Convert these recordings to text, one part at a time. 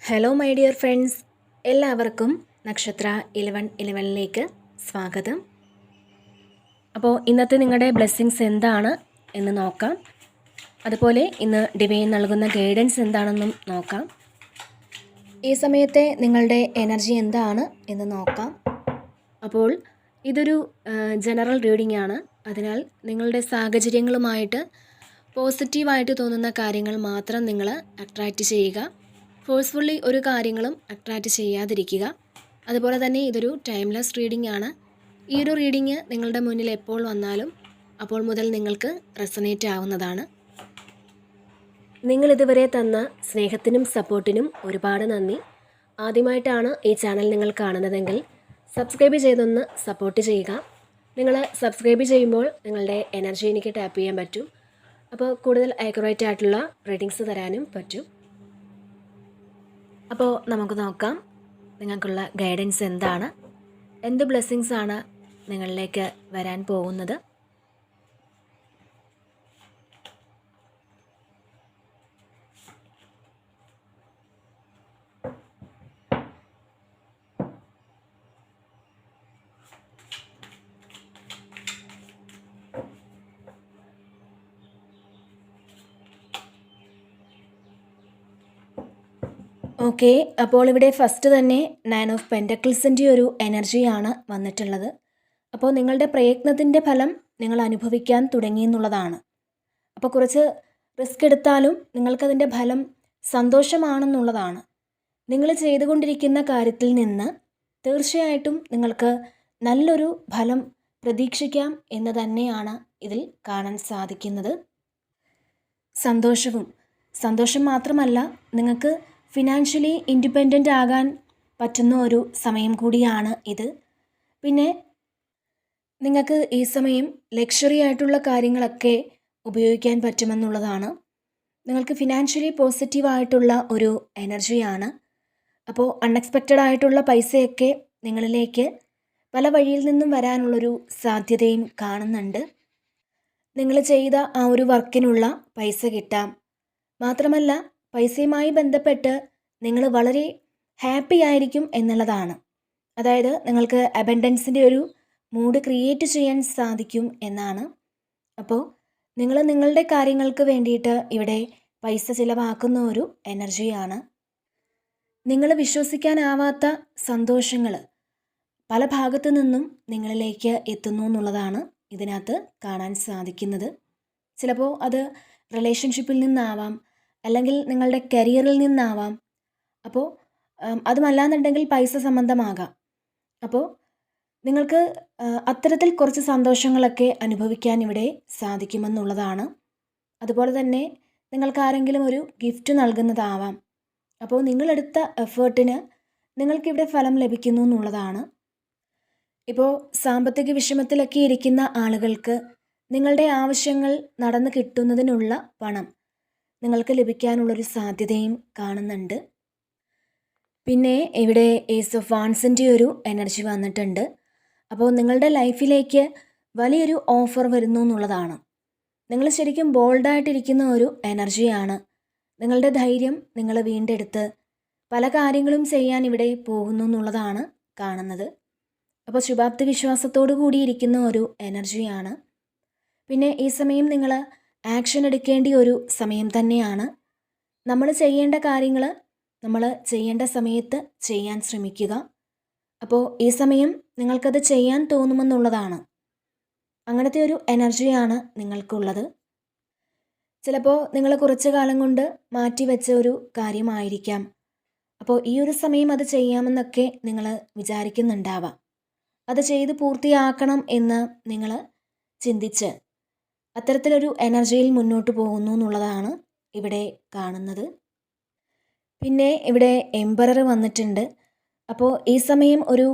Hello my dear friends, എല്ലാവർക്കും നക്ഷത്ര 1111ലേക്ക് സ്വാഗതം. അപ്പോൾ ഇന്നത്തെ നിങ്ങളുടെ ബ്ലെസ്സിങ്സ് എന്താണ് എന്ന് നോക്കാം. അതുപോലെ ഇന്ന് ഡിവൈൻ നൽകുന്ന ഗൈഡൻസ് എന്താണെന്നും നോക്കാം. ഈ സമയത്തെ നിങ്ങളുടെ എനർജി എന്താണ് എന്ന് നോക്കാം. അപ്പോൾ ഇതൊരു ജനറൽ റീഡിംഗ് ആണ്. അതിനാൽ നിങ്ങളുടെ സാഹചര്യങ്ങളുമായിട്ട് പോസിറ്റീവായിട്ട് തോന്നുന്ന കാര്യങ്ങൾ മാത്രം നിങ്ങൾ അട്രാക്റ്റ് ചെയ്യുക. ഫോഴ്സ്ഫുള്ളി ഒരു കാര്യങ്ങളും അട്രാക്റ്റ് ചെയ്യാതിരിക്കുക. അതുപോലെ തന്നെ ഇതൊരു ടൈംലെസ് റീഡിംഗ് ആണ്. ഈ ഒരു റീഡിംഗ് നിങ്ങളുടെ മുന്നിൽ എപ്പോൾ വന്നാലും അപ്പോൾ മുതൽ നിങ്ങൾക്ക് റെസനേറ്റ് ആവുന്നതാണ്. നിങ്ങളിതുവരെ തന്ന സ്നേഹത്തിനും സപ്പോർട്ടിനും ഒരുപാട് നന്ദി. ആദ്യമായിട്ടാണ് ഈ ചാനൽ നിങ്ങൾ കാണുന്നതെങ്കിൽ സബ്സ്ക്രൈബ് ചെയ്തൊന്ന് സപ്പോർട്ട് ചെയ്യുക. നിങ്ങൾ സബ്സ്ക്രൈബ് ചെയ്യുമ്പോൾ നിങ്ങളുടെ എനർജി എനിക്ക് ടാപ്പ് ചെയ്യാൻ പറ്റും. അപ്പോൾ കൂടുതൽ ആക്യുറേറ്റ് ആയിട്ടുള്ള റീഡിങ്സ് തരാനും പറ്റും. അപ്പോൾ നമുക്ക് നോക്കാം നിങ്ങൾക്കുള്ള ഗൈഡൻസ് എന്താണ്, എന്ത് ബ്ലെസ്സിങ്സ് ആണ് നിങ്ങളിലേക്ക് വരാൻ പോകുന്നത്. ഓക്കെ, അപ്പോൾ ഇവിടെ ഫസ്റ്റ് തന്നെ 9 ഓഫ് പെൻറ്റക്കിൾസിൻ്റെ ഒരു എനർജിയാണ് വന്നിട്ടുള്ളത്. അപ്പോൾ നിങ്ങളുടെ പ്രയത്നത്തിൻ്റെ ഫലം നിങ്ങൾ അനുഭവിക്കാൻ തുടങ്ങി എന്നുള്ളതാണ്. അപ്പോൾ കുറച്ച് റിസ്ക് എടുത്താലും നിങ്ങൾക്കതിൻ്റെ ഫലം സന്തോഷമാണെന്നുള്ളതാണ്. നിങ്ങൾ ചെയ്തുകൊണ്ടിരിക്കുന്ന കാര്യത്തിൽ നിന്ന് തീർച്ചയായിട്ടും നിങ്ങൾക്ക് നല്ലൊരു ഫലം പ്രതീക്ഷിക്കാം എന്ന് തന്നെയാണ് ഇതിൽ കാണാൻ സാധിക്കുന്നത്. സന്തോഷം മാത്രമല്ല, നിങ്ങൾക്ക് ഫിനാൻഷ്യലി ഇൻഡിപെൻഡൻ്റ് ആകാൻ പറ്റുന്ന ഒരു സമയം കൂടിയാണ് ഇത്. പിന്നെ നിങ്ങൾക്ക് ഈ സമയം ലക്ഷറി ആയിട്ടുള്ള കാര്യങ്ങളൊക്കെ ഉപയോഗിക്കാൻ പറ്റുമെന്നുള്ളതാണ്. നിങ്ങൾക്ക് ഫിനാൻഷ്യലി പോസിറ്റീവായിട്ടുള്ള ഒരു എനർജിയാണ്. അപ്പോൾ അൺഎക്സ്പെക്റ്റഡ് ആയിട്ടുള്ള പൈസയൊക്കെ നിങ്ങളിലേക്ക് പല വഴിയിൽ നിന്നും വരാനുള്ളൊരു സാധ്യതയും കാണുന്നുണ്ട്. നിങ്ങൾ ചെയ്ത ആ ഒരു വർക്കിനുള്ള പൈസ കിട്ടാം. മാത്രമല്ല, പൈസയുമായി ബന്ധപ്പെട്ട് നിങ്ങൾ വളരെ ഹാപ്പി ആയിരിക്കും എന്നുള്ളതാണ്. അതായത് നിങ്ങൾക്ക് അബൻഡൻസിൻ്റെ ഒരു മൂഡ് ക്രിയേറ്റ് ചെയ്യാൻ സാധിക്കും എന്നാണ്. അപ്പോൾ നിങ്ങൾ നിങ്ങളുടെ കാര്യങ്ങൾക്ക് വേണ്ടിയിട്ട് ഇവിടെ പൈസ ചിലവാക്കുന്ന ഒരു എനർജിയാണ്. നിങ്ങൾ വിശ്വസിക്കാനാവാത്ത സന്തോഷങ്ങൾ പല ഭാഗത്തു നിന്നും നിങ്ങളിലേക്ക് എത്തുന്നു എന്നുള്ളതാണ് ഇതിനകത്ത് കാണാൻ സാധിക്കുന്നത്. ചിലപ്പോൾ അത് റിലേഷൻഷിപ്പിൽ നിന്നാവാം, അല്ലെങ്കിൽ നിങ്ങളുടെ കരിയറിൽ നിന്നാവാം. അപ്പോൾ അതുമല്ലാന്നുണ്ടെങ്കിൽ പൈസ സംബന്ധമാകാം. അപ്പോൾ നിങ്ങൾക്ക് അത്തരത്തിൽ കുറച്ച് സന്തോഷങ്ങളൊക്കെ അനുഭവിക്കാൻ ഇവിടെ സാധിക്കുമെന്നുള്ളതാണ്. അതുപോലെ തന്നെ നിങ്ങൾക്ക് ആരെങ്കിലും ഒരു ഗിഫ്റ്റ് നൽകുന്നതാവാം. അപ്പോൾ നിങ്ങളെടുത്ത എഫേർട്ടിന് നിങ്ങൾക്കിവിടെ ഫലം ലഭിക്കുന്നു എന്നുള്ളതാണ്. ഇപ്പോൾ സാമ്പത്തിക വിഷമത്തിലൊക്കെ ഇരിക്കുന്ന ആളുകൾക്ക് നിങ്ങളുടെ ആവശ്യങ്ങൾ നടന്നു കിട്ടുന്നതിനുള്ള പണം നിങ്ങൾക്ക് ലഭിക്കാനുള്ളൊരു സാധ്യതയും കാണുന്നുണ്ട്. പിന്നെ ഇവിടെ ഏസ് ഓഫ് വാൻസിൻ്റെ ഒരു എനർജി വന്നിട്ടുണ്ട്. അപ്പോൾ നിങ്ങളുടെ ലൈഫിലേക്ക് വലിയൊരു ഓഫർ വരുന്നു എന്നുള്ളതാണ്. നിങ്ങൾ ശരിക്കും ബോൾഡായിട്ടിരിക്കുന്ന ഒരു എനർജിയാണ്. നിങ്ങളുടെ ധൈര്യം നിങ്ങൾ വീണ്ടെടുത്ത് പല കാര്യങ്ങളും ചെയ്യാൻ ഇവിടെ പോകുന്നു എന്നുള്ളതാണ് കാണുന്നത്. അപ്പോൾ ശുഭാപ്തി വിശ്വാസത്തോടു കൂടിയിരിക്കുന്ന ഒരു എനർജിയാണ്. പിന്നെ ഈ സമയം നിങ്ങൾ ആക്ഷൻ എടുക്കേണ്ട ഒരു സമയം തന്നെയാണ്. നമ്മൾ ചെയ്യേണ്ട കാര്യങ്ങൾ നമ്മൾ ചെയ്യേണ്ട സമയത്ത് ചെയ്യാൻ ശ്രമിക്കുക. അപ്പോൾ ഈ സമയം നിങ്ങൾക്കത് ചെയ്യാൻ തോന്നുമെന്നുള്ളതാണ്. അങ്ങനത്തെ ഒരു എനർജിയാണ് നിങ്ങൾക്കുള്ളത്. ചിലപ്പോൾ നിങ്ങൾ കുറച്ച് കാലം കൊണ്ട് മാറ്റിവെച്ച ഒരു കാര്യമായിരിക്കാം. അപ്പോൾ ഈ ഒരു സമയം അത് ചെയ്യാമെന്നൊക്കെ നിങ്ങൾ വിചാരിക്കുന്നുണ്ടാവാം. അത് ചെയ്ത് പൂർത്തിയാക്കണം എന്ന് നിങ്ങൾ ചിന്തിച്ച് അത്തരത്തിലൊരു എനർജിയിൽ മുന്നോട്ട് പോകുന്നു എന്നുള്ളതാണ് ഇവിടെ കാണുന്നത്. പിന്നെ ഇവിടെ എംപറർ വന്നിട്ടുണ്ട്. അപ്പോൾ ഈ സമയം ഒരു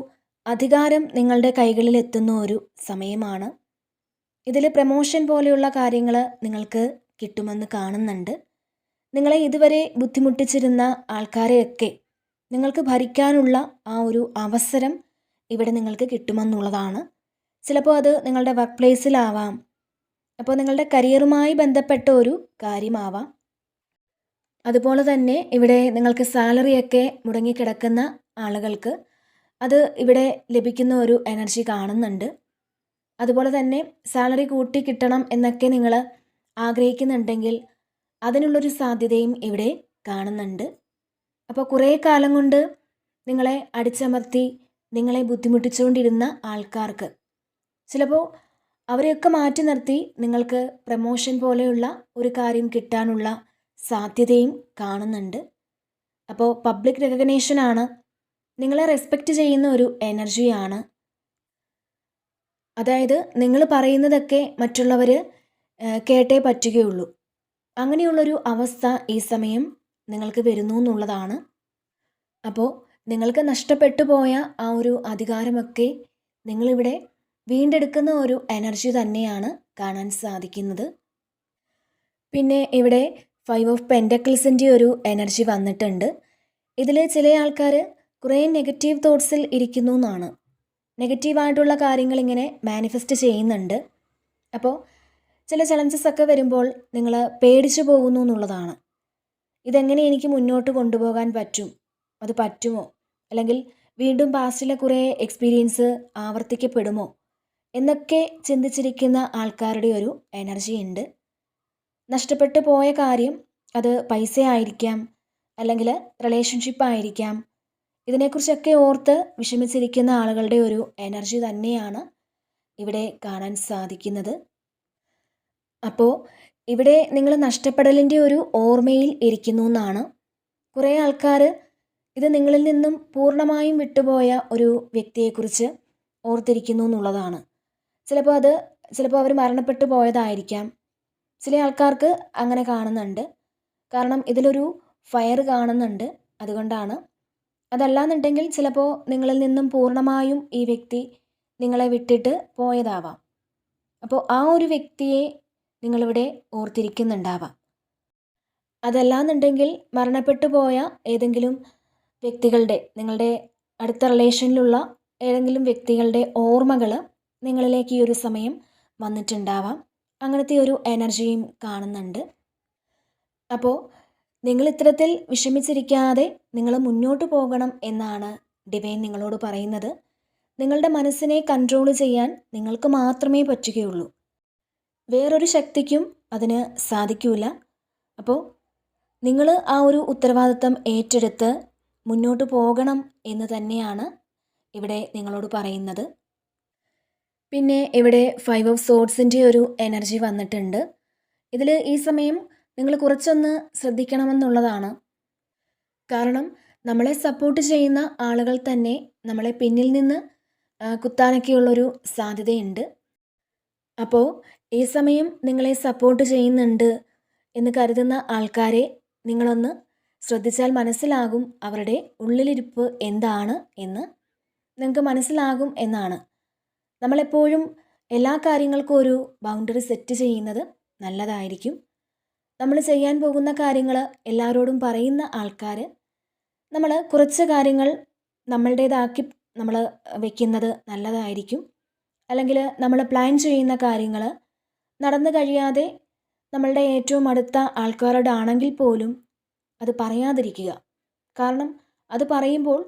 അധികാരം നിങ്ങളുടെ കൈകളിൽ എത്തുന്ന ഒരു സമയമാണ്. ഇതിൽ പ്രമോഷൻ പോലെയുള്ള കാര്യങ്ങൾ നിങ്ങൾക്ക് കിട്ടുമെന്ന് കാണുന്നുണ്ട്. നിങ്ങളെ ഇതുവരെ ബുദ്ധിമുട്ടിച്ചിരുന്ന ആൾക്കാരെയൊക്കെ നിങ്ങൾക്ക് ഭരിക്കാനുള്ള ആ ഒരു അവസരം ഇവിടെ നിങ്ങൾക്ക് കിട്ടുമെന്നുള്ളതാണ്. ചിലപ്പോൾ അത് നിങ്ങളുടെ വർക്ക് പ്ലേസിലാവാം. അപ്പോൾ നിങ്ങളുടെ കരിയറുമായി ബന്ധപ്പെട്ട ഒരു കാര്യമാവാം. അതുപോലെ തന്നെ ഇവിടെ നിങ്ങൾക്ക് സാലറിയൊക്കെ മുടങ്ങിക്കിടക്കുന്ന ആളുകൾക്ക് അത് ഇവിടെ ലഭിക്കുന്ന ഒരു എനർജി കാണുന്നുണ്ട്. അതുപോലെ തന്നെ സാലറി കൂട്ടി കിട്ടണം എന്നൊക്കെ നിങ്ങൾ ആഗ്രഹിക്കുന്നുണ്ടെങ്കിൽ അതിനുള്ളൊരു സാധ്യതയും ഇവിടെ കാണുന്നുണ്ട്. അപ്പോൾ കുറേ കാലം കൊണ്ട് നിങ്ങളെ അടിച്ചമർത്തി നിങ്ങളെ ബുദ്ധിമുട്ടിച്ചുകൊണ്ടിരുന്ന ആൾക്കാർക്ക് ചിലപ്പോൾ അവരെയൊക്കെ മാറ്റി നിർത്തി നിങ്ങൾക്ക് പ്രമോഷൻ പോലെയുള്ള ഒരു കാര്യം കിട്ടാനുള്ള സാധ്യതയും കാണുന്നുണ്ട്. അപ്പോൾ പബ്ലിക് റെക്കഗ്നേഷനാണ്, നിങ്ങളെ റെസ്പെക്റ്റ് ചെയ്യുന്ന ഒരു എനർജിയാണ്. അതായത് നിങ്ങൾ പറയുന്നതൊക്കെ മറ്റുള്ളവർ കേട്ടേ പറ്റുകയുള്ളൂ. അങ്ങനെയുള്ളൊരു അവസ്ഥ ഈ സമയം നിങ്ങൾക്ക് വരുന്നു എന്നുള്ളതാണ്. അപ്പോൾ നിങ്ങൾക്ക് നഷ്ടപ്പെട്ടു പോയ ആ ഒരു അധികാരമൊക്കെ നിങ്ങളിവിടെ വീണ്ടെടുക്കുന്ന ഒരു എനർജി തന്നെയാണ് കാണാൻ സാധിക്കുന്നത്. പിന്നെ ഇവിടെ 5 ഓഫ് പെൻറ്റക്കിൾസിൻ്റെ ഒരു എനർജി വന്നിട്ടുണ്ട്. ഇതിൽ ചില ആൾക്കാർ കുറേ നെഗറ്റീവ് തോട്ട്സിൽ ഇരിക്കുന്നു എന്നാണ്. നെഗറ്റീവായിട്ടുള്ള കാര്യങ്ങൾ ഇങ്ങനെ മാനിഫെസ്റ്റ് ചെയ്യുന്നുണ്ട്. അപ്പോൾ ചില ചലഞ്ചസ് ഒക്കെ വരുമ്പോൾ നിങ്ങൾ പേടിച്ചു പോകുന്നു എന്നുള്ളതാണ്. ഇതെങ്ങനെ എനിക്ക് മുന്നോട്ട് കൊണ്ടുപോകാൻ പറ്റും, അത് പറ്റുമോ, അല്ലെങ്കിൽ വീണ്ടും പാസ്റ്റിലെ കുറേ എക്സ്പീരിയൻസ് ആവർത്തിക്കപ്പെടുമോ എന്നൊക്കെ ചിന്തിച്ചിരിക്കുന്ന ആൾക്കാരുടെ ഒരു എനർജി ഉണ്ട്. നഷ്ടപ്പെട്ടു പോയ കാര്യം, അത് പൈസ ആയിരിക്കാം, അല്ലെങ്കിൽ റിലേഷൻഷിപ്പ് ആയിരിക്കാം, ഇതിനെക്കുറിച്ചൊക്കെ ഓർത്ത് വിഷമിച്ചിരിക്കുന്ന ആളുകളുടെ ഒരു എനർജി തന്നെയാണ് ഇവിടെ കാണാൻ സാധിക്കുന്നത്. അപ്പോൾ ഇവിടെ നിങ്ങൾ നഷ്ടപ്പെടലിൻ്റെ ഒരു ഓർമ്മയിൽ ഇരിക്കുന്നു എന്നാണ്. കുറേ ആൾക്കാർ ഇത് നിങ്ങളിൽ നിന്നും പൂർണ്ണമായും വിട്ടുപോയ ഒരു വ്യക്തിയെക്കുറിച്ച് ഓർത്തിരിക്കുന്നു എന്നുള്ളതാണ്. ചിലപ്പോൾ അവർ മരണപ്പെട്ടു പോയതായിരിക്കാം. ചില ആൾക്കാർക്ക് അങ്ങനെ കാണുന്നുണ്ട്. കാരണം ഇതിലൊരു ഫയർ കാണുന്നുണ്ട്, അതുകൊണ്ടാണ്. അതല്ലാന്നുണ്ടെങ്കിൽ ചിലപ്പോൾ നിങ്ങളിൽ നിന്നും പൂർണ്ണമായും ഈ വ്യക്തി നിങ്ങളെ വിട്ടിട്ട് പോയതാവാം. അപ്പോൾ ആ ഒരു വ്യക്തിയെ നിങ്ങളിവിടെ ഓർത്തിരിക്കുന്നുണ്ടാവാം. അതല്ലാന്നുണ്ടെങ്കിൽ മരണപ്പെട്ടു പോയ ഏതെങ്കിലും വ്യക്തികളുടെ, നിങ്ങളുടെ അടുത്ത റിലേഷനിലുള്ള ഏതെങ്കിലും വ്യക്തികളുടെ ഓർമ്മകൾ നിങ്ങളിലേക്ക് ഈ ഒരു സമയം വന്നിട്ടുണ്ടാവാം. അങ്ങനത്തെ ഒരു എനർജിയും കാണുന്നുണ്ട്. അപ്പോൾ നിങ്ങൾ ഇത്തരത്തിൽ വിഷമിച്ചിരിക്കാതെ നിങ്ങൾ മുന്നോട്ട് പോകണം എന്നാണ് ഡിവൈൻ നിങ്ങളോട് പറയുന്നത്. നിങ്ങളുടെ മനസ്സിനെ കൺട്രോൾ ചെയ്യാൻ നിങ്ങൾക്ക് മാത്രമേ പറ്റുകയുള്ളൂ. വേറൊരു ശക്തിക്കും അതിന് സാധിക്കില്ല. അപ്പോൾ നിങ്ങൾ ആ ഒരു ഉത്തരവാദിത്തം ഏറ്റെടുത്ത് മുന്നോട്ട് പോകണം എന്ന് തന്നെയാണ് ഇവിടെ നിങ്ങളോട് പറയുന്നത്. പിന്നെ ഇവിടെ 5 ഓഫ് സോഡ്സിൻ്റെ ഒരു എനർജി വന്നിട്ടുണ്ട്. ഇതിൽ ഈ സമയം നിങ്ങൾ കുറച്ചൊന്ന് ശ്രദ്ധിക്കണമെന്നുള്ളതാണ്. കാരണം നമ്മളെ സപ്പോർട്ട് ചെയ്യുന്ന ആളുകൾ തന്നെ നമ്മളെ പിന്നിൽ നിന്ന് കുത്താനൊക്കെയുള്ളൊരു സാധ്യതയുണ്ട്. അപ്പോൾ ഈ സമയം നിങ്ങളെ സപ്പോർട്ട് ചെയ്യുന്നുണ്ട് എന്ന് കരുതുന്ന ആൾക്കാരെ നിങ്ങളൊന്ന് ശ്രദ്ധിച്ചാൽ മനസ്സിലാകും അവരുടെ ഉള്ളിലിരിപ്പ് എന്താണ് എന്ന് നിങ്ങൾക്ക് മനസ്സിലാകും എന്നാണ്. നമ്മളെപ്പോഴും എല്ലാ കാര്യങ്ങൾക്കും ഒരു ബൗണ്ടറി സെറ്റ് ചെയ്യുന്നത് നല്ലതായിരിക്കും. നമ്മൾ ചെയ്യാൻ പോകുന്ന കാര്യങ്ങൾ എല്ലാവരോടും പറയുന്ന ആൾക്കാർ നമ്മൾ കുറച്ച് കാര്യങ്ങൾ നമ്മളുടേതാക്കി നമ്മൾ വെക്കുന്നത് നല്ലതായിരിക്കും. അല്ലെങ്കിൽ നമ്മൾ പ്ലാൻ ചെയ്യുന്ന കാര്യങ്ങൾ നടന്നു കഴിയാതെ നമ്മളുടെ ഏറ്റവും അടുത്ത ആൾക്കാരോടാണെങ്കിൽ പോലും അത് പറയാതിരിക്കുക. കാരണം അത് പറയുമ്പോൾ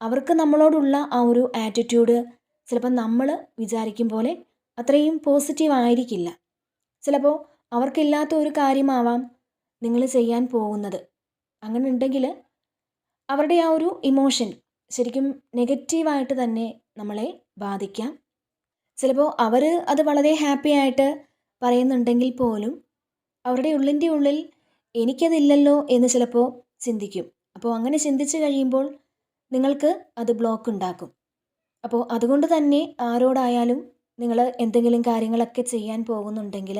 അവർക്ക് നമ്മളോടുള്ള ആ ഒരു ആറ്റിറ്റ്യൂഡ് ചിലപ്പോൾ നമ്മൾ വിചാരിക്കും പോലെ അത്രയും പോസിറ്റീവ് ആയിരിക്കില്ല. ചിലപ്പോൾ അവർക്കില്ലാത്ത ഒരു കാര്യമാവാം നിങ്ങൾ ചെയ്യാൻ പോകുന്നത്. അങ്ങനെ ഉണ്ടെങ്കിൽ അവരുടെ ആ ഒരു ഇമോഷൻ ശരിക്കും നെഗറ്റീവായിട്ട് തന്നെ നമ്മളെ ബാധിക്കാം. ചിലപ്പോൾ അവർ അത് വളരെ ഹാപ്പി ആയിട്ട് പറയുന്നുണ്ടെങ്കിൽ പോലും അവരുടെ ഉള്ളിൻ്റെ ഉള്ളിൽ എനിക്കതില്ലല്ലോ എന്ന് ചിലപ്പോൾ ചിന്തിക്കും. അപ്പോൾ അങ്ങനെ ചിന്തിച്ച് കഴിയുമ്പോൾ നിങ്ങൾക്ക് അത് ബ്ലോക്ക് ഉണ്ടാക്കും. അപ്പോൾ അതുകൊണ്ട് തന്നെ ആരോടായാലും നിങ്ങൾ എന്തെങ്കിലും കാര്യങ്ങളൊക്കെ ചെയ്യാൻ പോകുന്നുണ്ടെങ്കിൽ,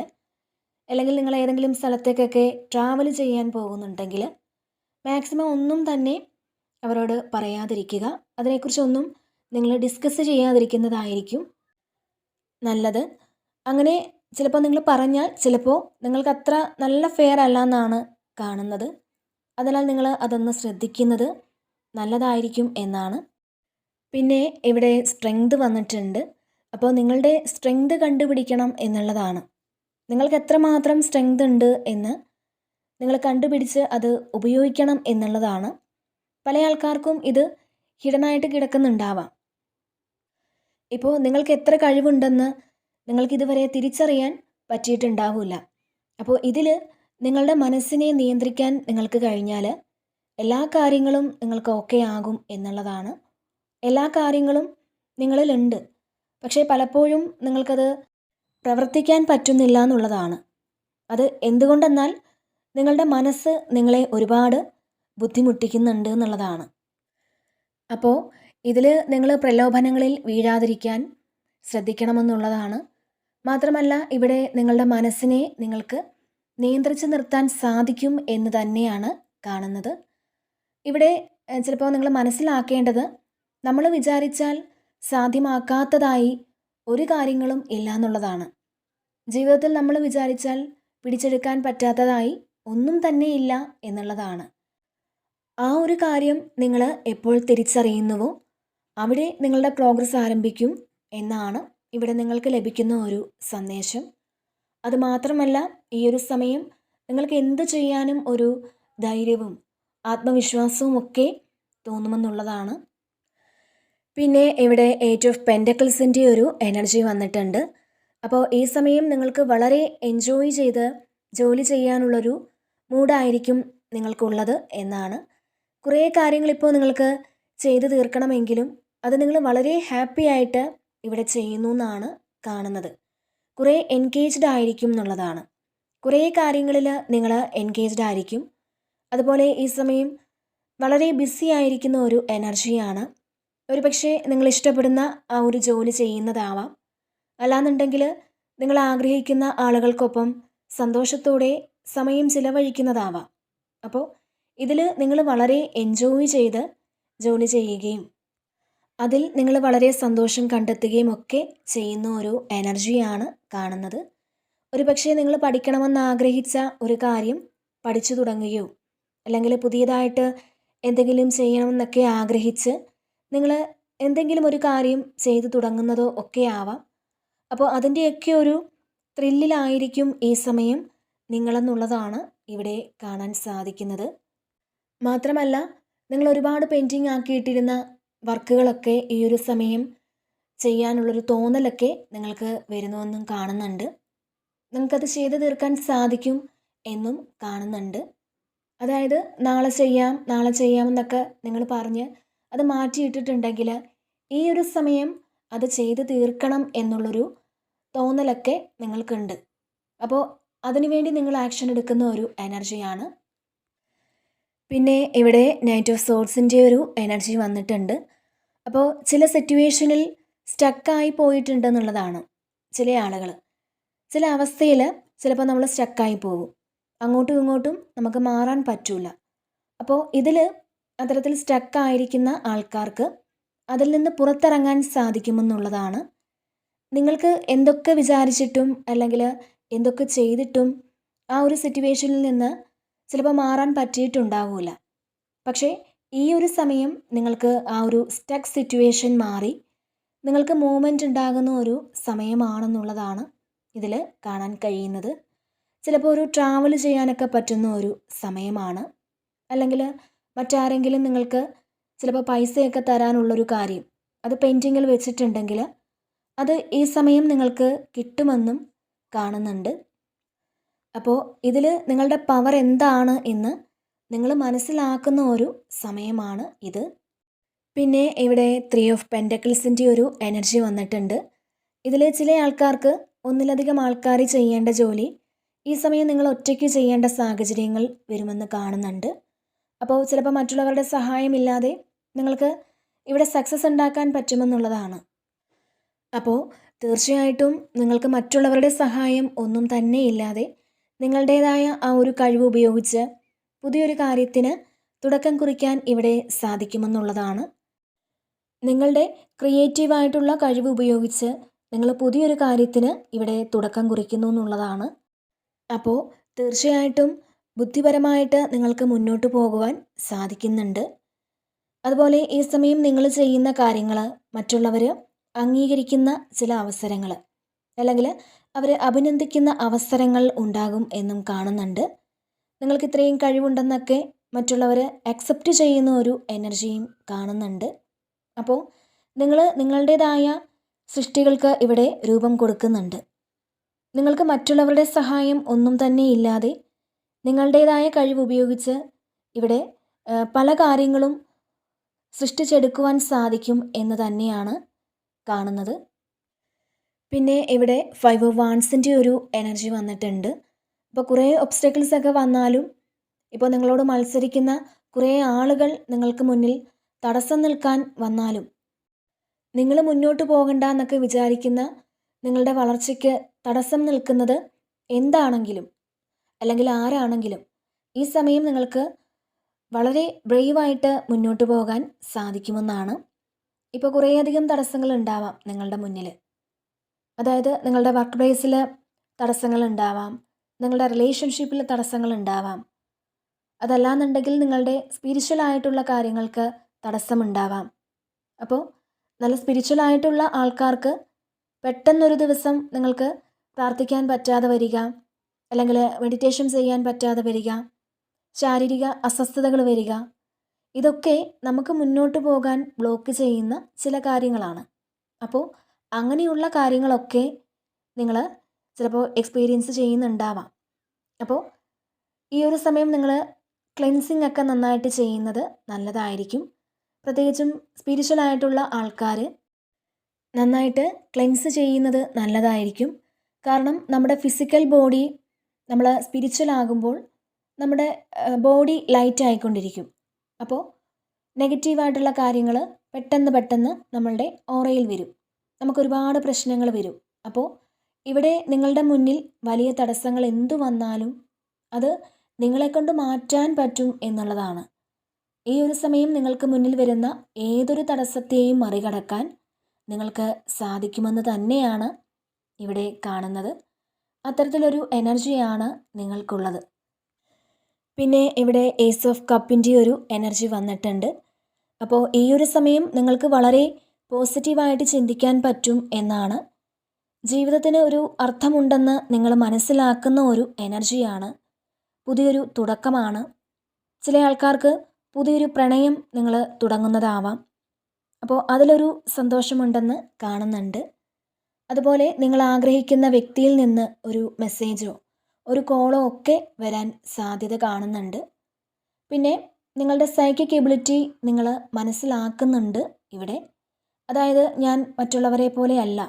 അല്ലെങ്കിൽ നിങ്ങൾ ഏതെങ്കിലും സ്ഥലത്തേക്കൊക്കെ ട്രാവൽ ചെയ്യാൻ പോകുന്നുണ്ടെങ്കിൽ മാക്സിമം ഒന്നും തന്നെ അവരോട് പറയാതിരിക്കുക. അതിനെക്കുറിച്ചൊന്നും നിങ്ങൾ ഡിസ്കസ് ചെയ്യാതിരിക്കുന്നതായിരിക്കും നല്ലത്. അങ്ങനെ ചിലപ്പോൾ നിങ്ങൾ പറഞ്ഞാൽ ചിലപ്പോൾ നിങ്ങൾക്ക് അത്ര നല്ല ഫെയർ അല്ല എന്നാണ് കാണുന്നത്. അതിനാൽ നിങ്ങൾ അതൊന്ന് ശ്രദ്ധിക്കുന്നത് നല്ലതായിരിക്കും എന്നാണ്. പിന്നെ ഇവിടെ സ്ട്രെങ്ത് വന്നിട്ടുണ്ട്. അപ്പോൾ നിങ്ങളുടെ സ്ട്രെങ്ത് കണ്ടുപിടിക്കണം എന്നുള്ളതാണ്. നിങ്ങൾക്ക് എത്രമാത്രം സ്ട്രെങ്ത് ഉണ്ട് എന്ന് നിങ്ങൾ കണ്ടുപിടിച്ച് അത് ഉപയോഗിക്കണം എന്നുള്ളതാണ്. പല ആൾക്കാർക്കും ഇത് ഹിഡനായിട്ട് കിടക്കുന്നുണ്ടാവാം. ഇപ്പോൾ നിങ്ങൾക്ക് എത്ര കഴിവുണ്ടെന്ന് നിങ്ങൾക്കിതുവരെ തിരിച്ചറിയാൻ പറ്റിയിട്ടുണ്ടാവില്ല. അപ്പോൾ ഇതിൽ നിങ്ങളുടെ മനസ്സിനെ നിയന്ത്രിക്കാൻ നിങ്ങൾക്ക് കഴിഞ്ഞാൽ എല്ലാ കാര്യങ്ങളും നിങ്ങൾക്ക് ഓക്കെ ആകും എന്നുള്ളതാണ്. എല്ലാ കാര്യങ്ങളും നിങ്ങളിലുണ്ട്, പക്ഷേ പലപ്പോഴും നിങ്ങൾക്കത് പ്രവർത്തിക്കാൻ പറ്റുന്നില്ല എന്നുള്ളതാണ്. അത് എന്തുകൊണ്ടെന്നാൽ നിങ്ങളുടെ മനസ്സ് നിങ്ങളെ ഒരുപാട് ബുദ്ധിമുട്ടിക്കുന്നുണ്ട് എന്നുള്ളതാണ്. അപ്പോൾ ഇതിൽ നിങ്ങൾ പ്രലോഭനങ്ങളിൽ വീഴാതിരിക്കാൻ ശ്രദ്ധിക്കണമെന്നുള്ളതാണ്. മാത്രമല്ല ഇവിടെ നിങ്ങളുടെ മനസ്സിനെ നിങ്ങൾക്ക് നിയന്ത്രിച്ച് നിർത്താൻ സാധിക്കും എന്ന് തന്നെയാണ് കാണുന്നത്. ഇവിടെ ചിലപ്പോൾ നിങ്ങൾ മനസ്സിലാക്കേണ്ടത്, നമ്മൾ വിചാരിച്ചാൽ സാധ്യമാക്കാത്തതായി ഒരു കാര്യങ്ങളും ഇല്ല എന്നുള്ളതാണ്. ജീവിതത്തിൽ നമ്മൾ വിചാരിച്ചാൽ പിടിച്ചെടുക്കാൻ പറ്റാത്തതായി ഒന്നും തന്നെ ഇല്ല എന്നുള്ളതാണ്. ആ ഒരു കാര്യം നിങ്ങൾ എപ്പോൾ തിരിച്ചറിയുന്നുവോ അവിടെ നിങ്ങളുടെ പ്രോഗ്രസ് ആരംഭിക്കും എന്നാണ് ഇവിടെ നിങ്ങൾക്ക് ലഭിക്കുന്ന ഒരു സന്ദേശം. അതുമാത്രമല്ല ഈ ഒരു സമയം നിങ്ങൾക്ക് എന്ത് ചെയ്യാനും ഒരു ധൈര്യവും ആത്മവിശ്വാസവും ഒക്കെ തോന്നുമെന്നുള്ളതാണ്. പിന്നെ ഇവിടെ 8 ഓഫ് പെൻറ്റക്കിൾസിൻ്റെ ഒരു എനർജി വന്നിട്ടുണ്ട്. അപ്പോൾ ഈ സമയം നിങ്ങൾക്ക് വളരെ എൻജോയ് ചെയ്ത് ജോലി ചെയ്യാനുള്ളൊരു മൂഡായിരിക്കും നിങ്ങൾക്കുള്ളത് എന്നാണ്. കുറേ കാര്യങ്ങളിപ്പോൾ നിങ്ങൾക്ക് ചെയ്തു തീർക്കണമെങ്കിലും അത് നിങ്ങൾ വളരെ ഹാപ്പി ആയിട്ട് ഇവിടെ ചെയ്യുന്നു എന്നാണ് കാണുന്നത്. കുറേ എൻഗേജ്ഡ് ആയിരിക്കും എന്നുള്ളതാണ്. കുറേ കാര്യങ്ങളിൽ നിങ്ങൾ എൻഗേജ്ഡ് ആയിരിക്കും. അതുപോലെ ഈ സമയം വളരെ ബിസി ആയിരിക്കുന്ന ഒരു എനർജിയാണ്. ഒരു പക്ഷേ നിങ്ങൾ ഇഷ്ടപ്പെടുന്ന ആ ഒരു ജോലി ചെയ്യുന്നതാവാം, അല്ലാന്നുണ്ടെങ്കിൽ നിങ്ങൾ ആഗ്രഹിക്കുന്ന ആളുകൾക്കൊപ്പം സന്തോഷത്തോടെ സമയം ചിലവഴിക്കുന്നതാവാം. അപ്പോൾ ഇതിൽ നിങ്ങൾ വളരെ എൻജോയ് ചെയ്ത് ജോലി ചെയ്യുകയും അതിൽ നിങ്ങൾ വളരെ സന്തോഷം കണ്ടെത്തുകയും ഒക്കെ ചെയ്യുന്ന ഒരു എനർജിയാണ് കാണുന്നത്. ഒരു പക്ഷേ നിങ്ങൾ പഠിക്കണമെന്ന് ആഗ്രഹിച്ച ഒരു കാര്യം പഠിച്ചു തുടങ്ങുകയോ അല്ലെങ്കിൽ പുതിയതായിട്ട് എന്തെങ്കിലും ചെയ്യണമെന്നൊക്കെ ആഗ്രഹിച്ച് നിങ്ങൾ എന്തെങ്കിലും ഒരു കാര്യം ചെയ്തു തുടങ്ങുന്നതോ ഒക്കെ ആവാം. അപ്പോൾ അതിൻ്റെയൊക്കെ ഒരു ത്രില്ലിലായിരിക്കും ഈ സമയം നിങ്ങളെന്നുള്ളതാണ് ഇവിടെ കാണാൻ സാധിക്കുന്നത്. മാത്രമല്ല നിങ്ങൾ ഒരുപാട് പെൻഡിങ് ആക്കിയിട്ടിരുന്ന വർക്കുകളൊക്കെ ഈ ഒരു സമയം ചെയ്യാനുള്ളൊരു തോന്നലൊക്കെ നിങ്ങൾക്ക് വരുന്നുവെന്നും കാണുന്നുണ്ട്. നിങ്ങൾക്കത് ചെയ്തു തീർക്കാൻ സാധിക്കും എന്നും കാണുന്നുണ്ട്. അതായത് നാളെ ചെയ്യാം എന്നൊക്കെ നിങ്ങൾ പറഞ്ഞ് അത് മാറ്റിയിട്ടിട്ടുണ്ടെങ്കിൽ ഈ ഒരു സമയം അത് ചെയ്തു തീർക്കണം എന്നുള്ളൊരു തോന്നലൊക്കെ നിങ്ങൾക്കുണ്ട്. അപ്പോൾ അതിനുവേണ്ടി നിങ്ങൾ ആക്ഷൻ എടുക്കുന്ന ഒരു എനർജിയാണ്. പിന്നെ ഇവിടെ നൈറ്റ് ഓഫ് സോർഡ്സിൻ്റെ ഒരു എനർജി വന്നിട്ടുണ്ട്. അപ്പോൾ ചില സിറ്റുവേഷനിൽ സ്റ്റക്കായി പോയിട്ടുണ്ടെന്നുള്ളതാണ്. ചില ആളുകൾ ചില അവസ്ഥയിൽ ചിലപ്പോൾ നമ്മൾ സ്റ്റക്കായി പോകും, അങ്ങോട്ടും ഇങ്ങോട്ടും നമുക്ക് മാറാൻ പറ്റില്ല. അപ്പോൾ ഇതിൽ അത്തരത്തിൽ സ്റ്റക്കായിരിക്കുന്ന ആൾക്കാർക്ക് അതിൽ നിന്ന് പുറത്തിറങ്ങാൻ സാധിക്കുമെന്നുള്ളതാണ്. നിങ്ങൾക്ക് എന്തൊക്കെ വിചാരിച്ചിട്ടും അല്ലെങ്കിൽ എന്തൊക്കെ ചെയ്തിട്ടും ആ ഒരു സിറ്റുവേഷനിൽ നിന്ന് ചിലപ്പോൾ മാറാൻ പറ്റിയിട്ടുണ്ടാവില്ല. പക്ഷേ ഈ ഒരു സമയം നിങ്ങൾക്ക് ആ ഒരു സ്റ്റക്ക് സിറ്റുവേഷൻ മാറി നിങ്ങൾക്ക് മൂവ്മെൻ്റ് ഉണ്ടാകുന്ന ഒരു സമയമാണെന്നുള്ളതാണ് ഇതിൽ കാണാൻ കഴിയുന്നത്. ചിലപ്പോൾ ഒരു ട്രാവൽ ചെയ്യാനൊക്കെ പറ്റുന്ന ഒരു സമയമാണ്. അല്ലെങ്കിൽ മറ്റാരെങ്കിലും നിങ്ങൾക്ക് ചിലപ്പോൾ പൈസയൊക്കെ തരാനുള്ളൊരു കാര്യം അത് പെൻഡിങ്ങിൽ വെച്ചിട്ടുണ്ടെങ്കിൽ അത് ഈ സമയം നിങ്ങൾക്ക് കിട്ടുമെന്നും കാണുന്നുണ്ട്. അപ്പോൾ ഇതിൽ നിങ്ങളുടെ പവർ എന്താണ് എന്ന് നിങ്ങൾ മനസ്സിലാക്കുന്ന ഒരു സമയമാണ് ഇത്. പിന്നെ ഇവിടെ 3 ഓഫ് പെൻറ്റക്കിൾസിൻ്റെ ഒരു എനർജി വന്നിട്ടുണ്ട്. ഇതിൽ ചില ആൾക്കാർക്ക് ഒന്നിലധികം ആൾക്കാർ ചെയ്യേണ്ട ജോലി ഈ സമയം നിങ്ങൾ ഒറ്റയ്ക്ക് ചെയ്യേണ്ട സാഹചര്യങ്ങൾ വരുമെന്ന് കാണുന്നുണ്ട്. അപ്പോൾ ചിലപ്പോൾ മറ്റുള്ളവരുടെ സഹായമില്ലാതെ നിങ്ങൾക്ക് ഇവിടെ സക്സസ് ഉണ്ടാക്കാൻ പറ്റുമെന്നുള്ളതാണ്. അപ്പോൾ തീർച്ചയായിട്ടും നിങ്ങൾക്ക് മറ്റുള്ളവരുടെ സഹായം ഒന്നും തന്നെ ഇല്ലാതെ നിങ്ങളുടേതായ ആ ഒരു കഴിവ് ഉപയോഗിച്ച് പുതിയൊരു കാര്യത്തിന് തുടക്കം കുറിക്കാൻ ഇവിടെ സാധിക്കുമെന്നുള്ളതാണ്. നിങ്ങളുടെ ക്രിയേറ്റീവായിട്ടുള്ള കഴിവ് ഉപയോഗിച്ച് നിങ്ങൾ പുതിയൊരു കാര്യത്തിന് ഇവിടെ തുടക്കം കുറിക്കുന്നു എന്നുള്ളതാണ്. അപ്പോൾ തീർച്ചയായിട്ടും ബുദ്ധിപരമായിട്ട് നിങ്ങൾക്ക് മുന്നോട്ട് പോകുവാൻ സാധിക്കുന്നുണ്ട്. അതുപോലെ ഈ സമയം നിങ്ങൾ ചെയ്യുന്ന കാര്യങ്ങൾ മറ്റുള്ളവർ അംഗീകരിക്കുന്ന ചില അവസരങ്ങൾ അല്ലെങ്കിൽ അവർ അഭിനന്ദിക്കുന്ന അവസരങ്ങൾ ഉണ്ടാകും എന്നും കാണുന്നുണ്ട്. നിങ്ങൾക്ക് ഇത്രയും കഴിവുണ്ടെന്നൊക്കെ മറ്റുള്ളവർ അക്സെപ്റ്റ് ചെയ്യുന്ന ഒരു എനർജിയും കാണുന്നുണ്ട്. അപ്പോൾ നിങ്ങൾ നിങ്ങളുടേതായ സൃഷ്ടികൾക്ക് ഇവിടെ രൂപം കൊടുക്കുന്നുണ്ട്. നിങ്ങൾക്ക് മറ്റുള്ളവരുടെ സഹായം ഒന്നും തന്നെ ഇല്ലാതെ നിങ്ങളുടേതായ കഴിവ് ഉപയോഗിച്ച് ഇവിടെ പല കാര്യങ്ങളും സൃഷ്ടിച്ചെടുക്കുവാൻ സാധിക്കും എന്ന് തന്നെയാണ് കാണുന്നത്. പിന്നെ ഇവിടെ 5 ഓഫ് വാൻസിൻ്റെ ഒരു എനർജി വന്നിട്ടുണ്ട്. അപ്പോൾ കുറേ ഒബ്സ്റ്റക്കിൾസ് ഒക്കെ വന്നാലും, ഇപ്പോൾ നിങ്ങളോട് മത്സരിക്കുന്ന കുറേ ആളുകൾ നിങ്ങൾക്ക് മുന്നിൽ തടസ്സം നിൽക്കാൻ വന്നാലും, നിങ്ങൾ മുന്നോട്ട് പോകണ്ട എന്നൊക്കെ വിചാരിക്കുന്ന നിങ്ങളുടെ വളർച്ചയ്ക്ക് തടസ്സം നിൽക്കുന്നത് എന്താണെങ്കിലും അല്ലെങ്കിൽ ആരാണെങ്കിലും ഈ സമയം നിങ്ങൾക്ക് വളരെ ബ്രേവായിട്ട് മുന്നോട്ട് പോകാൻ സാധിക്കുമെന്നാണ്. ഇപ്പോൾ കുറേയധികം തടസ്സങ്ങൾ ഉണ്ടാവാം നിങ്ങളുടെ മുന്നിൽ. അതായത് നിങ്ങളുടെ വർക്ക് പ്ലേസിൽ തടസ്സങ്ങൾ ഉണ്ടാവാം, നിങ്ങളുടെ റിലേഷൻഷിപ്പിൽ തടസ്സങ്ങൾ ഉണ്ടാവാം, അതല്ലാന്നുണ്ടെങ്കിൽ നിങ്ങളുടെ സ്പിരിച്വൽ ആയിട്ടുള്ള കാര്യങ്ങൾക്ക് തടസ്സമുണ്ടാവാം. അപ്പോൾ നല്ല സ്പിരിച്വൽ ആയിട്ടുള്ള ആൾക്കാർക്ക് പെട്ടെന്നൊരു ദിവസം നിങ്ങൾക്ക് പ്രാർത്ഥിക്കാൻ പറ്റാതെ വരിക, അല്ലെങ്കിൽ മെഡിറ്റേഷൻ ചെയ്യാൻ പറ്റാതെ വരിക, ശാരീരിക അസ്വസ്ഥതകൾ വരിക, ഇതൊക്കെ നമുക്ക് മുന്നോട്ട് പോകാൻ ബ്ലോക്ക് ചെയ്യുന്ന ചില കാര്യങ്ങളാണ്. അപ്പോൾ അങ്ങനെയുള്ള കാര്യങ്ങളൊക്കെ നിങ്ങൾ ചിലപ്പോൾ എക്സ്പീരിയൻസ് ചെയ്യുന്നുണ്ടാവാം. അപ്പോൾ ഈ ഒരു സമയം നിങ്ങൾ ക്ലെൻസിങ് ഒക്കെ നന്നായിട്ട് ചെയ്യുന്നത് നല്ലതായിരിക്കും. പ്രത്യേകിച്ചും സ്പിരിച്വൽ ആയിട്ടുള്ള ആൾക്കാർ നന്നായിട്ട് ക്ലെൻസ് ചെയ്യുന്നത് നല്ലതായിരിക്കും. കാരണം നമ്മുടെ ഫിസിക്കൽ ബോഡി നമ്മൾ സ്പിരിച്വൽ ആകുമ്പോൾ നമ്മുടെ ബോഡി ലൈറ്റ് ആയിക്കൊണ്ടിരിക്കും. അപ്പോൾ നെഗറ്റീവായിട്ടുള്ള കാര്യങ്ങൾ പെട്ടെന്ന് നമ്മളുടെ ഓറയിൽ വരും, നമുക്കൊരുപാട് പ്രശ്നങ്ങൾ വരും. അപ്പോൾ ഇവിടെ നിങ്ങളുടെ മുന്നിൽ വലിയ തടസ്സങ്ങൾ എന്തു വന്നാലും അത് നിങ്ങളെക്കൊണ്ട് മാറ്റാൻ പറ്റും എന്നുള്ളതാണ്. ഈ ഒരു സമയം നിങ്ങൾക്ക് മുന്നിൽ വരുന്ന ഏതൊരു തടസ്സത്തെയും മറികടക്കാൻ നിങ്ങൾക്ക് സാധിക്കുമെന്ന് തന്നെയാണ് ഇവിടെ കാണുന്നത്. അത്തരത്തിലൊരു എനർജിയാണ് നിങ്ങൾക്കുള്ളത്. പിന്നെ ഇവിടെ ഏസ് ഓഫ് കപ്പിൻ്റെ ഒരു എനർജി വന്നിട്ടുണ്ട്. അപ്പോൾ ഈ ഒരു സമയം നിങ്ങൾക്ക് വളരെ പോസിറ്റീവായിട്ട് ചിന്തിക്കാൻ പറ്റും എന്നാണ്. ജീവിതത്തിന് ഒരു അർത്ഥമുണ്ടെന്ന് നിങ്ങൾ മനസ്സിലാക്കുന്ന ഒരു എനർജിയാണ്. പുതിയൊരു തുടക്കമാണ്. ചില ആൾക്കാർക്ക് പുതിയൊരു പ്രണയം നിങ്ങൾ തുടങ്ങുന്നതാവാം. അപ്പോൾ അതിലൊരു സന്തോഷമുണ്ടെന്ന് കാണുന്നുണ്ട്. അതുപോലെ നിങ്ങൾ ആഗ്രഹിക്കുന്ന വ്യക്തിയിൽ നിന്ന് ഒരു മെസ്സേജോ ഒരു കോളോ ഒക്കെ വരാൻ സാധ്യത കാണുന്നുണ്ട്. പിന്നെ നിങ്ങളുടെ സൈക്കിക് എബിലിറ്റി നിങ്ങൾ മനസ്സിലാക്കുന്നുണ്ട് ഇവിടെ. അതായത് ഞാൻ മറ്റുള്ളവരെ പോലെ അല്ല,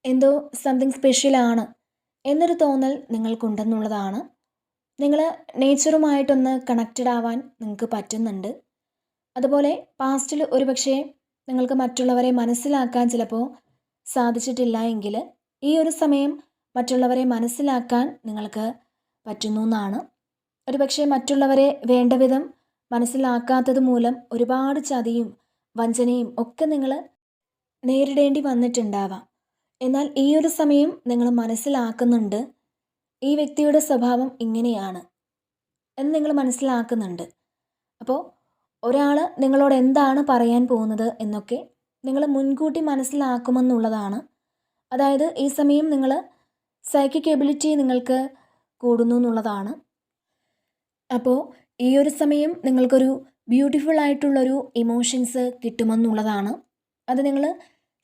എന്തോ സംതിങ് സ്പെഷ്യലാണ് എന്നൊരു തോന്നൽ നിങ്ങൾക്കുണ്ടെന്നുള്ളതാണ്. നിങ്ങൾ നേച്ചറുമായിട്ടൊന്ന് കണക്റ്റഡ് ആവാൻ നിങ്ങൾക്ക് പറ്റുന്നുണ്ട്. അതുപോലെ പാസ്റ്റിൽ ഒരുപക്ഷെ നിങ്ങൾക്ക് മറ്റുള്ളവരെ മനസ്സിലാക്കാൻ ചിലപ്പോൾ സാധിച്ചിട്ടില്ല എങ്കിൽ ഈ ഒരു സമയം മറ്റുള്ളവരെ മനസ്സിലാക്കാൻ നിങ്ങൾക്ക് പറ്റുന്നു എന്നാണ്. ഒരുപക്ഷെ മറ്റുള്ളവരെ വേണ്ട വിധം മനസ്സിലാക്കാത്തത് മൂലം ഒരുപാട് ചതിയും വഞ്ചനയും ഒക്കെ നിങ്ങൾ നേരിടേണ്ടി വന്നിട്ടുണ്ടാവാം. എന്നാൽ ഈ ഒരു സമയം നിങ്ങൾ മനസ്സിലാക്കുന്നുണ്ട് ഈ വ്യക്തിയുടെ സ്വഭാവം ഇങ്ങനെയാണ് എന്ന് നിങ്ങൾ മനസ്സിലാക്കുന്നുണ്ട്. അപ്പോൾ ഒരാൾ നിങ്ങളോട് എന്താണ് പറയാൻ പോകുന്നത് എന്നൊക്കെ നിങ്ങൾ മുൻകൂട്ടി മനസ്സിലാക്കുമെന്നുള്ളതാണ്. അതായത് ഈ സമയം നിങ്ങൾ സൈക്കിക് എബിലിറ്റി നിങ്ങൾക്ക് കൂടുന്നു എന്നുള്ളതാണ്. അപ്പോൾ ഈ ഒരു സമയം നിങ്ങൾക്കൊരു ബ്യൂട്ടിഫുൾ ആയിട്ടുള്ളൊരു ഇമോഷൻസ് കിട്ടുമെന്നുള്ളതാണ്. അത് നിങ്ങൾ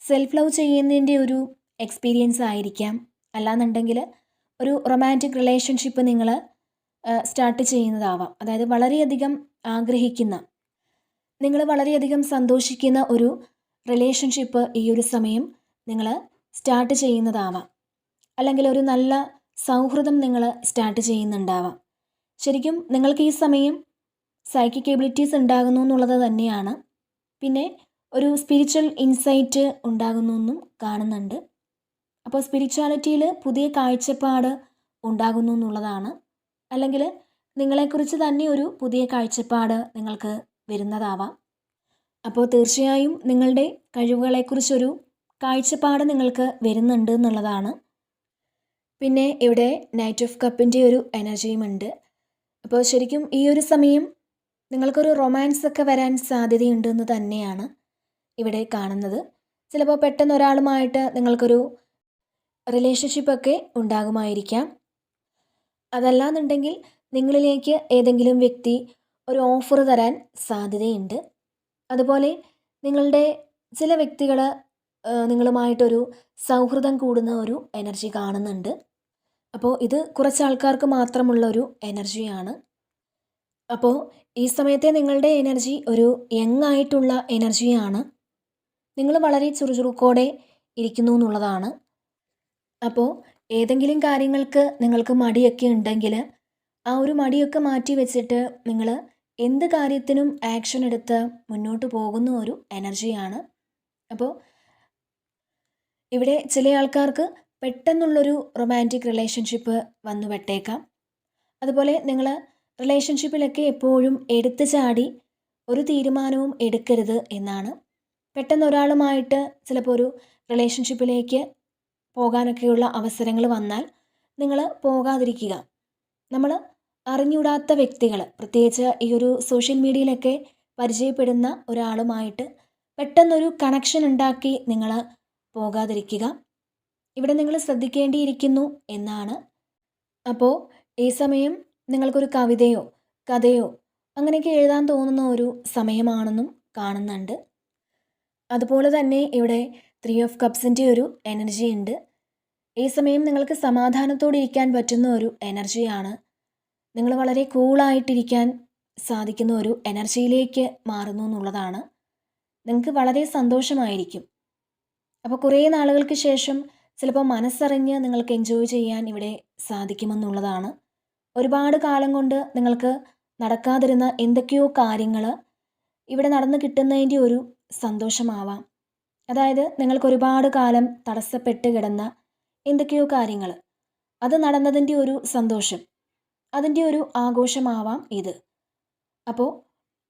സെൽഫ് ലവ് ചെയ്യുന്നതിൻ്റെ ഒരു എക്സ്പീരിയൻസ് ആയിരിക്കാം. അല്ലാന്നുണ്ടെങ്കിൽ ഒരു റൊമാൻറ്റിക് റിലേഷൻഷിപ്പ് നിങ്ങൾ സ്റ്റാർട്ട് ചെയ്യുന്നതാവാം. അതായത് വളരെയധികം ആഗ്രഹിക്കുന്ന, നിങ്ങൾ വളരെയധികം സന്തോഷിക്കുന്ന ഒരു റിലേഷൻഷിപ്പ് ഈ ഒരു സമയം നിങ്ങൾ സ്റ്റാർട്ട് ചെയ്യുന്നതാവാം. അല്ലെങ്കിൽ ഒരു നല്ല സൗഹൃദം നിങ്ങൾ സ്റ്റാർട്ട് ചെയ്യുന്നുണ്ടാവാം. ശരിക്കും നിങ്ങൾക്ക് ഈ സമയം സൈക്കിക് എബിലിറ്റീസ് ഉണ്ടാകുന്നു എന്നുള്ളത് തന്നെയാണ്. പിന്നെ ഒരു സ്പിരിച്വൽ ഇൻസൈറ്റ് ഉണ്ടാകുന്നു എന്നും കാണുന്നുണ്ട്. അപ്പോൾ സ്പിരിച്വാലിറ്റിയിൽ പുതിയ കാഴ്ചപ്പാട് ഉണ്ടാകുന്നു എന്നുള്ളതാണ്. അല്ലെങ്കിൽ നിങ്ങളെക്കുറിച്ച് തന്നെ ഒരു പുതിയ കാഴ്ചപ്പാട് നിങ്ങൾക്ക് വരുന്നതാവാം. അപ്പോൾ തീർച്ചയായും നിങ്ങളുടെ കഴിവുകളെക്കുറിച്ചൊരു കാഴ്ചപ്പാട് നിങ്ങൾക്ക് വരുന്നുണ്ട് എന്നുള്ളതാണ്. പിന്നെ ഇവിടെ നൈറ്റ് ഓഫ് കപ്പിൻ്റെ ഒരു എനർജിയും ഉണ്ട്. അപ്പോൾ ശരിക്കും ഈ ഒരു സമയം നിങ്ങൾക്കൊരു റൊമാൻസ് ഒക്കെ വരാൻ സാധ്യതയുണ്ട് എന്ന് തന്നെയാണ് ഇവിടെ കാണുന്നത്. ചിലപ്പോൾ പെട്ടെന്ന് ഒരാളുമായിട്ട് നിങ്ങൾക്കൊരു റിലേഷൻഷിപ്പൊക്കെ ഉണ്ടാകുമായിരിക്കാം. അതല്ലാന്നുണ്ടെങ്കിൽ നിങ്ങളിലേക്ക് ഏതെങ്കിലും വ്യക്തി ഒരു ഓഫർ തരാൻ സാധ്യതയുണ്ട്. അതുപോലെ നിങ്ങളുടെ ചില വ്യക്തികൾ നിങ്ങളുമായിട്ടൊരു സൗഹൃദം കൂടുന്ന ഒരു എനർജി കാണുന്നുണ്ട്. അപ്പോൾ ഇത് കുറച്ച് ആൾക്കാർക്ക് മാത്രമുള്ള ഒരു എനർജിയാണ്. അപ്പോൾ ഈ സമയത്തെ നിങ്ങളുടെ എനർജി ഒരു യങ് ആയിട്ടുള്ള എനർജിയാണ്. നിങ്ങൾ വളരെ ചുറുചുറുക്കോടെ ഇരിക്കുന്നു എന്നുള്ളതാണ്. അപ്പോൾ ഏതെങ്കിലും കാര്യങ്ങൾക്ക് നിങ്ങൾക്ക് മടിയൊക്കെ ഉണ്ടെങ്കിൽ ആ ഒരു മടിയൊക്കെ മാറ്റി വെച്ചിട്ട് നിങ്ങൾ എന്ത് കാര്യത്തിനും ആക്ഷൻ എടുത്ത് മുന്നോട്ട് പോകുന്ന ഒരു എനർജിയാണ്. അപ്പോൾ ഇവിടെ ചില ആൾക്കാർക്ക് പെട്ടെന്നുള്ളൊരു റൊമാൻറ്റിക് റിലേഷൻഷിപ്പ് വന്നു പെട്ടേക്കാം. അതുപോലെ നിങ്ങൾ റിലേഷൻഷിപ്പിലൊക്കെ എപ്പോഴും എടുത്തു ചാടി ഒരു തീരുമാനവും എടുക്കരുത് എന്നാണ്. പെട്ടെന്ന് ഒരാളുമായിട്ട് ചിലപ്പോൾ ഒരു റിലേഷൻഷിപ്പിലേക്ക് പോകാനൊക്കെയുള്ള അവസരങ്ങൾ വന്നാൽ നിങ്ങൾ പോകാതിരിക്കുക. നമ്മൾ അറിഞ്ഞൂടാത്ത വ്യക്തികൾ, പ്രത്യേകിച്ച് ഈ ഒരു സോഷ്യൽ മീഡിയയിലൊക്കെ പരിചയപ്പെടുന്ന ഒരാളുമായിട്ട് പെട്ടെന്നൊരു കണക്ഷൻ ഉണ്ടാക്കി നിങ്ങൾ പോകാതിരിക്കുക. ഇവിടെ നിങ്ങൾ ശ്രദ്ധിക്കേണ്ടിയിരിക്കുന്നു എന്നാണ്. അപ്പോൾ ഈ സമയം നിങ്ങൾക്കൊരു കവിതയോ കഥയോ അങ്ങനെയൊക്കെ എഴുതാൻ തോന്നുന്ന ഒരു സമയമാണെന്നും കാണുന്നുണ്ട്. അതുപോലെ തന്നെ ഇവിടെ 3 ഓഫ് കപ്സിൻ്റെ ഒരു എനർജി ഉണ്ട്. ഈ സമയം നിങ്ങൾക്ക് സമാധാനത്തോടെ ഇരിക്കാൻ പറ്റുന്ന ഒരു എനർജിയാണ്. നിങ്ങൾ വളരെ കൂളായിട്ടിരിക്കാൻ സാധിക്കുന്ന ഒരു എനർജിയിലേക്ക് മാറുന്നു എന്നുള്ളതാണ്. നിങ്ങൾക്ക് വളരെ സന്തോഷമായിരിക്കും. അപ്പോൾ കുറേ നാളുകൾക്ക് ശേഷം ചിലപ്പോൾ മനസ്സറിഞ്ഞ് നിങ്ങൾക്ക് എൻജോയ് ചെയ്യാൻ ഇവിടെ സാധിക്കുമെന്നുള്ളതാണ്. ഒരുപാട് കാലം കൊണ്ട് നിങ്ങൾക്ക് നടക്കാതിരുന്ന എന്തൊക്കെയോ കാര്യങ്ങൾ ഇവിടെ നടന്നു കിട്ടുന്നതിൻ്റെ ഒരു സന്തോഷമാവാം. അതായത് നിങ്ങൾക്ക് ഒരുപാട് കാലം തടസ്സപ്പെട്ട് കിടന്ന എന്തൊക്കെയോ കാര്യങ്ങൾ, അത് നടന്നതിൻ്റെ ഒരു സന്തോഷം, അതിൻ്റെ ഒരു ആഘോഷമാവാം ഇത്. അപ്പോൾ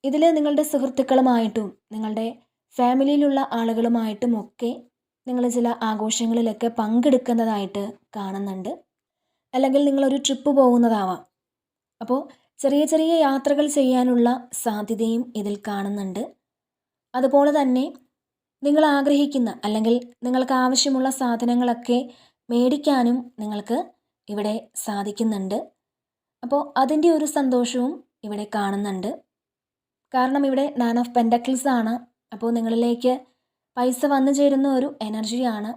ഇതിൽ നിങ്ങളുടെ സുഹൃത്തുക്കളുമായിട്ടും നിങ്ങളുടെ ഫാമിലിയിലുള്ള ആളുകളുമായിട്ടും ഒക്കെ നിങ്ങൾ ചില ആഘോഷങ്ങളിലൊക്കെ പങ്കെടുക്കുന്നതായിട്ട് കാണുന്നുണ്ട്. അല്ലെങ്കിൽ നിങ്ങളൊരു ട്രിപ്പ് പോകുന്നതാവാം. അപ്പോൾ ചെറിയ ചെറിയ യാത്രകൾ ചെയ്യാനുള്ള സാധ്യതയും ഇതിൽ കാണുന്നുണ്ട്. അതുപോലെ തന്നെ നിങ്ങൾ ആഗ്രഹിക്കുന്ന അല്ലെങ്കിൽ നിങ്ങൾക്ക് ആവശ്യമുള്ള സാധനങ്ങളൊക്കെ മേടിക്കാനും നിങ്ങൾക്ക് ഇവിടെ സാധിക്കുന്നുണ്ട്. അപ്പോൾ അതിൻ്റെ ഒരു സന്തോഷവും ഇവിടെ കാണുന്നുണ്ട്. കാരണം ഇവിടെ 9 ഓഫ് പെൻറ്റക്കിൾസ് ആണ്. അപ്പോൾ നിങ്ങളിലേക്ക് പൈസ വന്നു ചേരുന്ന ഒരു എനർജിയാണ്.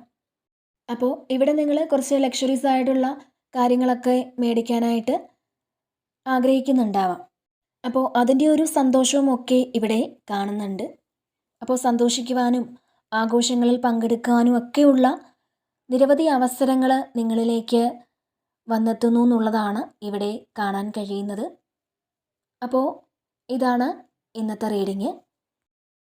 അപ്പോൾ ഇവിടെ നിങ്ങൾ കുറച്ച് ലക്ഷറീസ് ആയിട്ടുള്ള കാര്യങ്ങളൊക്കെ മേടിക്കാനായിട്ട് ആഗ്രഹിക്കുന്നുണ്ടാവാം. അപ്പോൾ അതിൻ്റെ ഒരു സന്തോഷവും ഒക്കെ ഇവിടെ കാണുന്നുണ്ട്. അപ്പോൾ സന്തോഷിക്കുവാനും ആഘോഷങ്ങളിൽ പങ്കെടുക്കാനും ഒക്കെയുള്ള നിരവധി അവസരങ്ങൾ നിങ്ങളിലേക്ക് വന്നെത്തുന്നു എന്നുള്ളതാണ് ഇവിടെ കാണാൻ കഴിയുന്നത്. അപ്പോൾ ഇതാണ് ഇന്നത്തെ റീഡിങ്.